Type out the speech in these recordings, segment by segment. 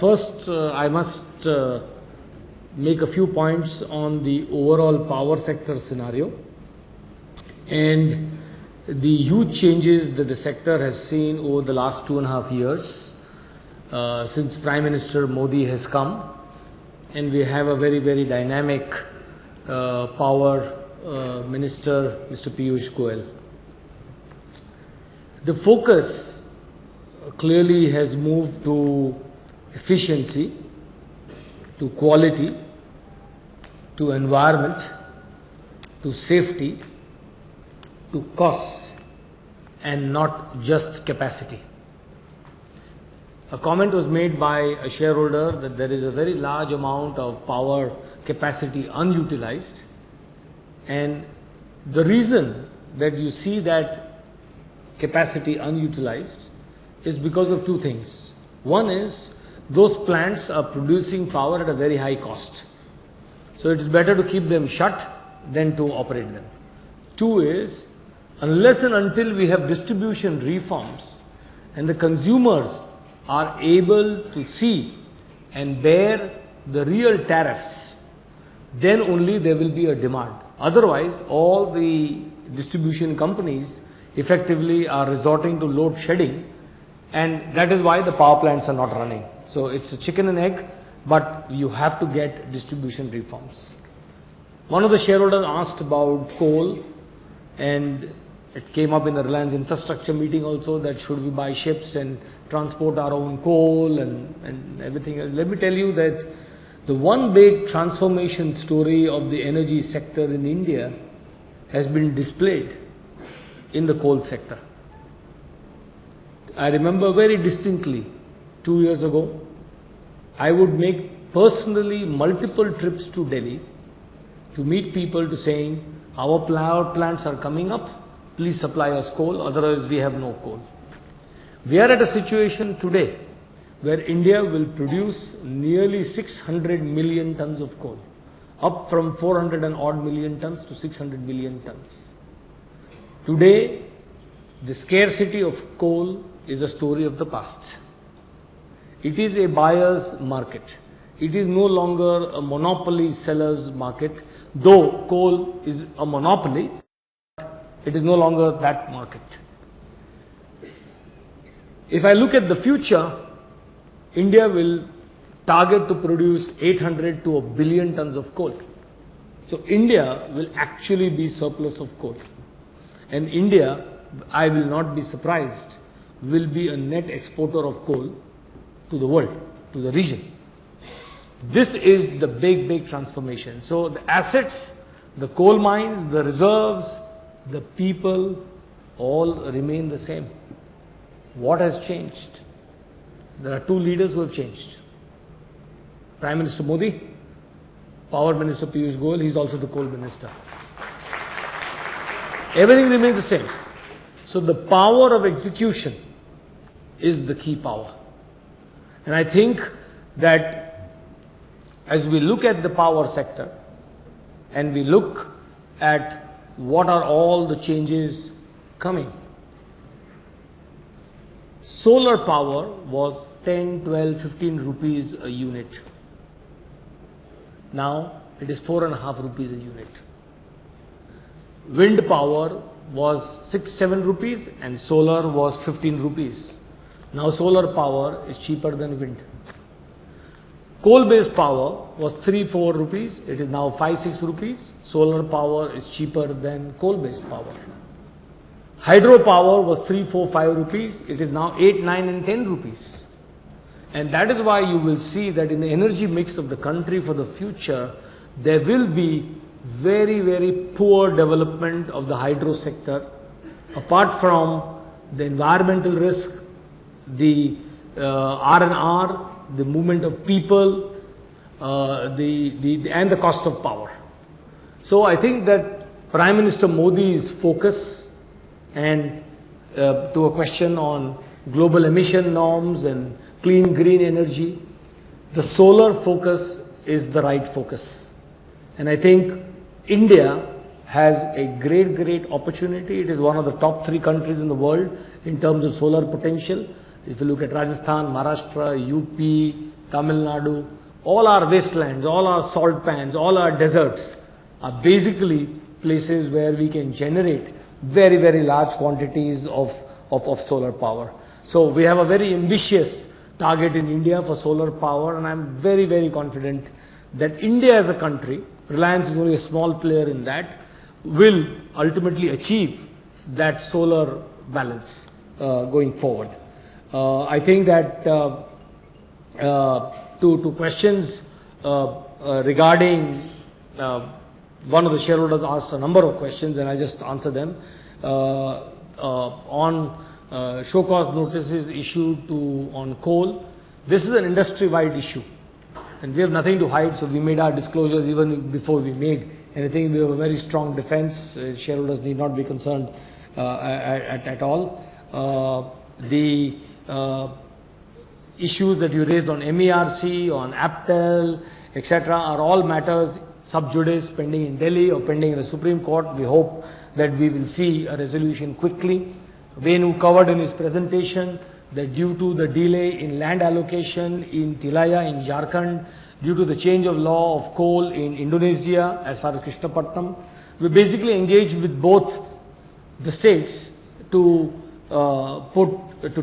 First, I must make a few points on the overall power sector scenario and the huge changes that the sector has seen over the last 2.5 years since Prime Minister Modi has come, and we have a very, very dynamic power Minister, Mr. Piyush Goyal. The focus clearly has moved to efficiency, to quality, to environment, to safety, to costs, and not just capacity. A comment was made by a shareholder that there is a very large amount of power capacity unutilized, and the reason that you see that capacity unutilized is because of two things. One is those plants are producing power at a very high cost, so it is better to keep them shut than to operate them. Two is, unless and until we have distribution reforms and the consumers are able to see and bear the real tariffs, then only there will be a demand. Otherwise, all the distribution companies effectively are resorting to load shedding, and that is why the power plants are not running. So it's a chicken and egg, but you have to get distribution reforms. One of the shareholders asked about coal, and it came up in the Reliance infrastructure meeting also, that should we buy ships and transport our own coal and everything else. Let me tell you that the one big transformation story of the energy sector in India has been displayed in the coal sector. I remember very distinctly 2 years ago, I would make personally multiple trips to Delhi to meet people to saying, our power plants are coming up, please supply us coal, otherwise we have no coal. We are at a situation today where India will produce nearly 600 million tons of coal, up from 400 and odd million tons to 600 million tons. Today, the scarcity of coal is a story of the past. It is a buyer's market. It is no longer a monopoly seller's market, though coal is a monopoly, it is no longer that market. If I look at the future, India will target to produce 800 to 1 billion tons of coal. So India will actually be surplus of coal. And India, I will not be surprised, will be a net exporter of coal to the world, to the region. This is the big, big transformation. So the assets, the coal mines, the reserves, the people, all remain the same. What has changed? There are two leaders who have changed. Prime Minister Modi, Power Minister Piyush Goyal, he is also the coal minister. Everything remains the same. So the power of execution is the key power. And I think that as we look at the power sector and we look at what are all the changes coming, solar power was 10, 12, 15 rupees a unit. Now it is 4.5 rupees a unit. Wind power was 6, 7 rupees and solar was 15 rupees. Now solar power is cheaper than wind. Coal-based power was 3, 4 rupees. It is now 5, 6 rupees. Solar power is cheaper than coal-based power. Hydro power was 3, 4, 5 rupees. It is now 8, 9 and 10 rupees. And that is why you will see that in the energy mix of the country for the future, there will be very, very poor development of the hydro sector, apart from the environmental risk, the R&R, the movement of people, and the cost of power. So I think that Prime Minister Modi's focus and to a question on global emission norms and clean green energy, the solar focus is the right focus. And I think India has a great, great opportunity. It is one of the top 3 countries in the world in terms of solar potential. If you look at Rajasthan, Maharashtra, UP, Tamil Nadu, all our wastelands, all our salt pans, all our deserts are basically places where we can generate very, very large quantities of solar power. So we have a very ambitious target in India for solar power, and I'm very, very confident that India as a country, Reliance is only a small player in that, will ultimately achieve that solar balance going forward. I think that to questions regarding one of the shareholders asked a number of questions, and I just answer them. On show cause notices issued on coal, this is an industry-wide issue, and we have nothing to hide, so we made our disclosures even before we made anything. We have a very strong defense. Shareholders need not be concerned at all. The issues that you raised on MERC, on APTEL, etc., are all matters sub judice pending in Delhi or pending in the Supreme Court. We hope that we will see a resolution quickly. Venu covered in his presentation that due to the delay in land allocation in Tilaya in Jharkhand, due to the change of law of coal in Indonesia as far as Krishnapatnam, we basically engaged with both the states to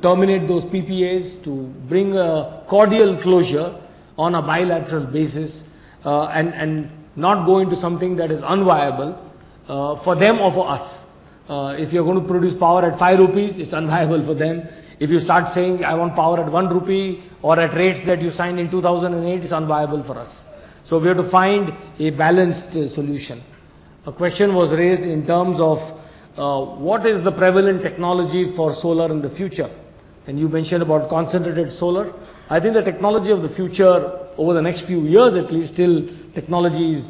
terminate those PPAs, to bring a cordial closure on a bilateral basis, and not go into something that is unviable for them or for us. If you're going to produce power at 5 rupees, it's unviable for them. If you start saying, I want power at 1 rupee or at rates that you signed in 2008, it's unviable for us. So we have to find a balanced solution. A question was raised in terms of what is the prevalent technology for solar in the future? And you mentioned about concentrated solar. I think the technology of the future over the next few years at least, till technology is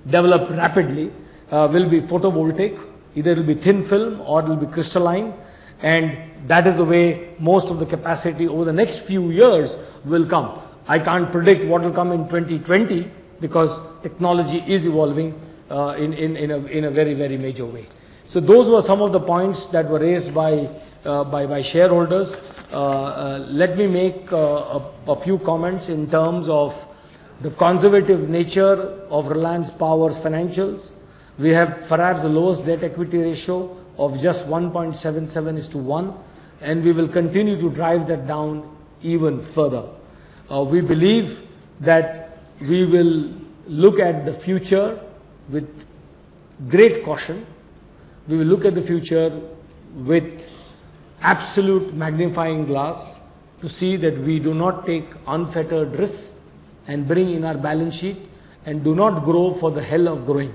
developed rapidly, will be photovoltaic. Either it will be thin film or it will be crystalline, and that is the way most of the capacity over the next few years will come. I can't predict what will come in 2020 because technology is evolving in a very, very major way. So those were some of the points that were raised by shareholders. Let me make a few comments in terms of the conservative nature of Reliance Power's financials. We have perhaps the lowest debt equity ratio of just 1.77:1, and we will continue to drive that down even further. We believe that we will look at the future with great caution. We will look at the future with absolute magnifying glass to see that we do not take unfettered risks and bring in our balance sheet, and do not grow for the hell of growing.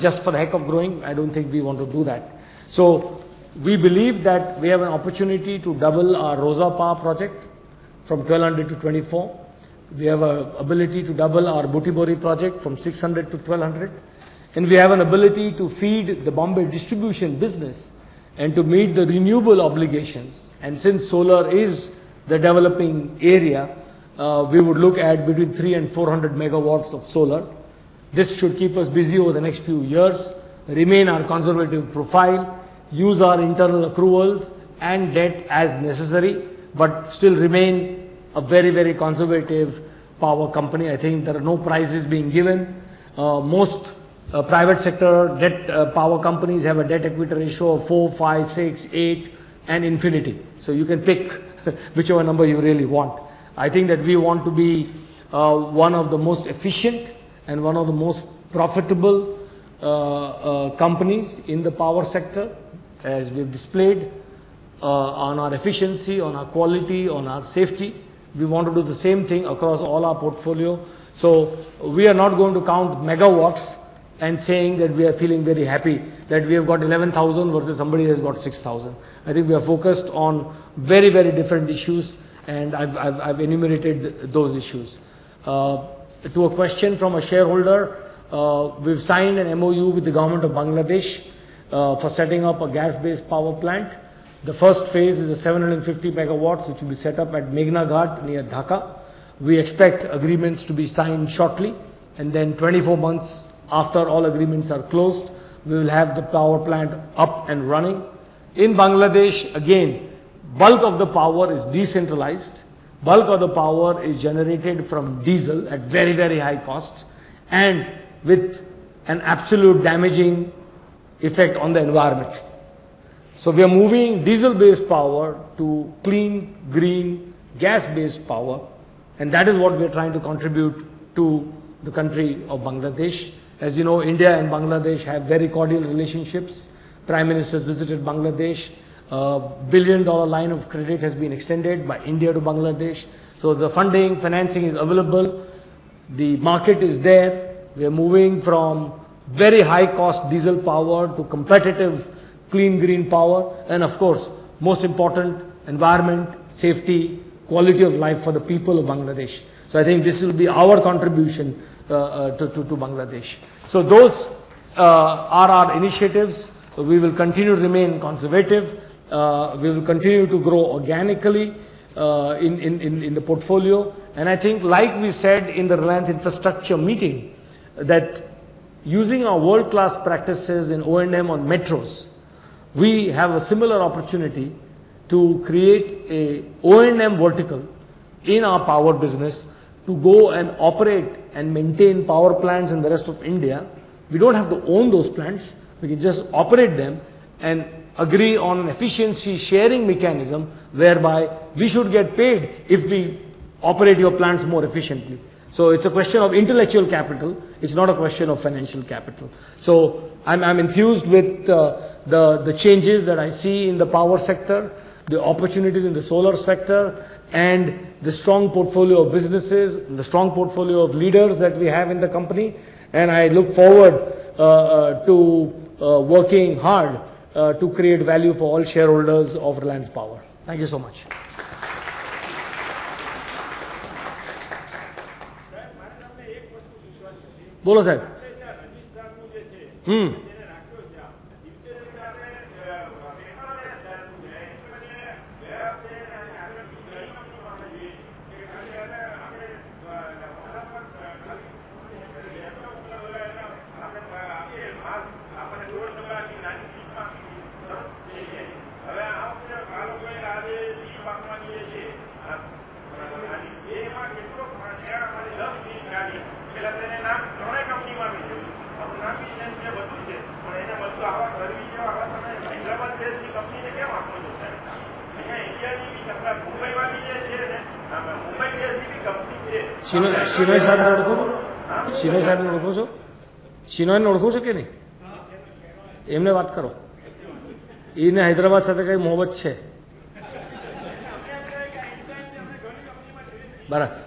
Just for the heck of growing, I don't think we want to do that. So we believe that we have an opportunity to double our Rosa Power project from 1200 to 24. We have an ability to double our Butibori project from 600 to 1200. And we have an ability to feed the Bombay distribution business and to meet the renewable obligations. And since solar is the developing area, we would look at between 300 and 400 megawatts of solar. This should keep us busy over the next few years, remain our conservative profile, use our internal accruals and debt as necessary, but still remain a very, very conservative power company. I think there are no prizes being given. Most private sector debt power companies have a debt equity ratio of 4, 5, 6, 8 and infinity. So you can pick whichever number you really want. I think that we want to be one of the most efficient and one of the most profitable companies in the power sector, as we've displayed on our efficiency, on our quality, on our safety. We want to do the same thing across all our portfolio. So we are not going to count megawatts and saying that we are feeling very happy that we have got 11,000 versus somebody has got 6,000. I think we are focused on very, very different issues, and I've enumerated those issues. To a question from a shareholder, we've signed an MOU with the government of Bangladesh for setting up a gas-based power plant. The first phase is a 750 megawatts which will be set up at Meghna Ghat near Dhaka. We expect agreements to be signed shortly, and then 24 months after all agreements are closed, we will have the power plant up and running. In Bangladesh, again, bulk of the power is decentralized. bulk of the power is generated from diesel at very, very high cost and with an absolute damaging effect on the environment. So we are moving diesel-based power to clean, green, gas-based power, and that is what we are trying to contribute to the country of Bangladesh. As you know, India and Bangladesh have very cordial relationships. Prime Ministers visited Bangladesh. $1 billion line of credit has been extended by India to Bangladesh. So the financing is available. The market is there. We are moving from very high cost diesel power to competitive clean green power, and of course, most important, environment, safety, quality of life for the people of Bangladesh. So I think this will be our contribution to Bangladesh. So those are our initiatives. So we will continue to remain conservative. We will continue to grow organically in the portfolio. And I think, like we said in the Reliance infrastructure meeting, that using our world-class practices in O&M on metros, we have a similar opportunity to create a O&M vertical in our power business to go and operate and maintain power plants in the rest of India. We don't have to own those plants. We can just operate them and agree on an efficiency sharing mechanism whereby we should get paid if we operate your plants more efficiently. So it's a question of intellectual capital. It's not a question of financial capital. So I'm enthused with the changes that I see in the power sector, the opportunities in the solar sector, and the strong portfolio of businesses, the strong portfolio of leaders that we have in the company. And I look forward to working hard to create value for all shareholders of Reliance Power. Thank you so much. બોલો સાહેબ. શિનોય સાહેબને ઓળખો છો? શિનોય સાહેબને ઓળખો છો? શિનોયને ઓળખો છો કે નહીં? એમને વાત કરો. એને હૈદરાબાદ સાથે કઈ મોહબત છે?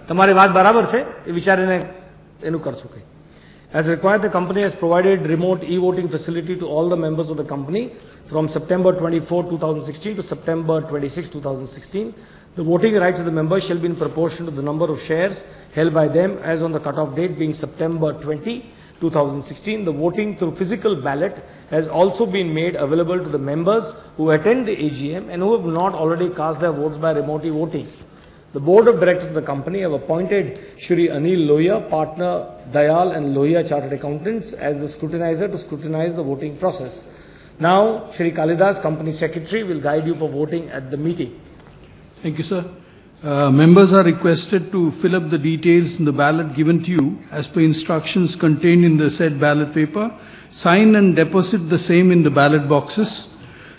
તમારી વાત બરાબર છે, એ વિચારીને એનું કરશું કંઈ. As required, the company has provided remote e-voting facility to all the members of the company from September 24, 2016 to September 26, 2016. The voting rights of the members shall be in proportion to the number of shares held by them as on the cut-off date being September 20, 2016. The voting through physical ballot has also been made available to the members who attend the AGM and who have not already cast their votes by remote e-voting. The board of directors of the company have appointed Shri Anil Lohia, partner Dayal and Lohia Chartered Accountants, as the scrutinizer to scrutinize the voting process. Now, Shri Kalidas, company secretary, will guide you for voting at the meeting. Thank you, sir. Members are requested to fill up the details in the ballot given to you as per instructions contained in the said ballot paper, sign and deposit the same in the ballot boxes.